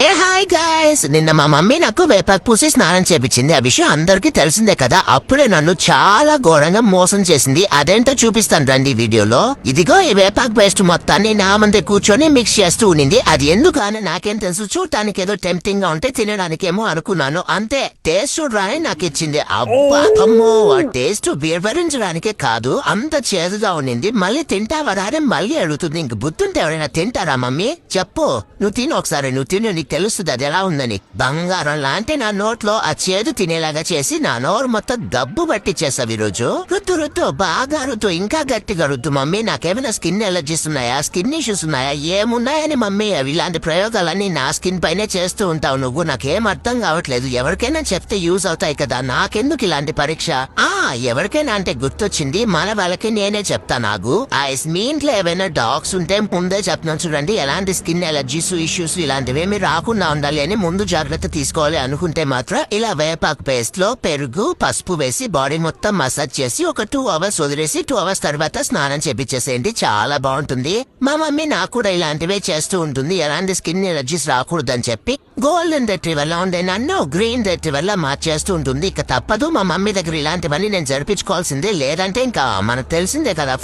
Hi guys, నిన్న మా mummy నాకు వేపాకు పూసి స్నానం చేపించింది. ఆ విషయం అందరికీ తెలిసిందే కదా. అప్పుడే నన్ను చాలా ఘోరంగా మోసం చేసింది. అదేంటో చూపిస్తాను రండి వీడియోలో. ఇదిగో ఈ వేపాకు పేస్ట్ మొత్తాన్ని నా ముందే కూర్చొని మిక్స్ చేస్తూ ఉండింది. అది ఎందుకు అని నాకేం తెలుసు. చూడటానికి ఏదో టెంప్టింగ్ గా ఉంటే తినడానికేమో అనుకున్నాను. అంతే. టేస్ట్ చూడరాని నాకు ఇచ్చింది. అబ్బా అమ్మో, ఆ టేస్ట్ వివరించడానికే కాదు, అంత చేదుగా ఉండింది. మళ్ళీ తింటావా అని మళ్ళీ అడుగుతుంది. ఇంక బుద్ధుంటే ఎవరైనా తింటారా మమ్మీ? చెప్పు, నువ్వు తిను ఒకసారి, నువ్వు తిను, నీకు తెలుస్తుంది అది ఎలా ఉందని. బంగారం లాంటి నా నోట్లో ఆ చేదు తినేలాగా చేసి నా నోరు మొత్తం దబ్బు పట్టించేసావు ఈరోజు. రుద్దు బాగా రుద్దు, ఇంకా గట్టిగా రుద్దు మమ్మీ. నాకేమైనా స్కిన్ ఎలర్జీస్ ఉన్నాయా, స్కిన్ ఇష్యూస్ ఉన్నాయా, ఏమున్నాయని మమ్మీ? అవి ఇలాంటి ప్రయోగాలన్నీ నా స్కిన్ పైనే చేస్తూ ఉంటావు నువ్వు. నాకేం అర్థం కావట్లేదు. ఎవరికైనా చెప్తే యూజ్ అవుతాయి కదా, నాకెందుకు ఇలాంటి పరీక్ష? ఎవరికైనా అంటే గుర్తొచ్చింది, మన వాళ్ళకి నేనే చెప్తా. నాకు మీ ఇంట్లో ఏమైనా డాగ్స్ ఉంటే ముందే చెప్తున్నాను చూడండి. ఎలాంటి స్కిన్ ఎలర్జీస్ ఇష్యూస్ ఇలాంటివేమి రాకుండా ఉండాలి అని ముందు జాగ్రత్త తీసుకోవాలి అనుకుంటే మాత్రం ఇలా వేపాకు పేస్ట్ లో పెరుగు, పసుపు వేసి బాడీ మొత్తం మసాజ్ చేసి ఒక 2 hours వదిలేసి 2 hours తర్వాత స్నానం చేపించేసేయండి. చాలా బాగుంటుంది. మా మమ్మీ నాకు కూడా ఇలాంటివే చేస్తూ ఉంటుంది, ఎలాంటి స్కిన్ ఎలర్జీస్ రాకూడదని చెప్పి. గోల్డెన్ రెట్రీవర్ లా ఉండే నన్ను గ్రీన్ రెట్రీవర్ లా మార్చేస్తూ ఉంటుంది. ఇక తప్పదు, మా మమ్మీ దగ్గర ఇలాంటివన్నీ నేను జరిపించుకోవాల్సిందే. లేదంటే ఇంకా మనకు తెలిసిందే కదా.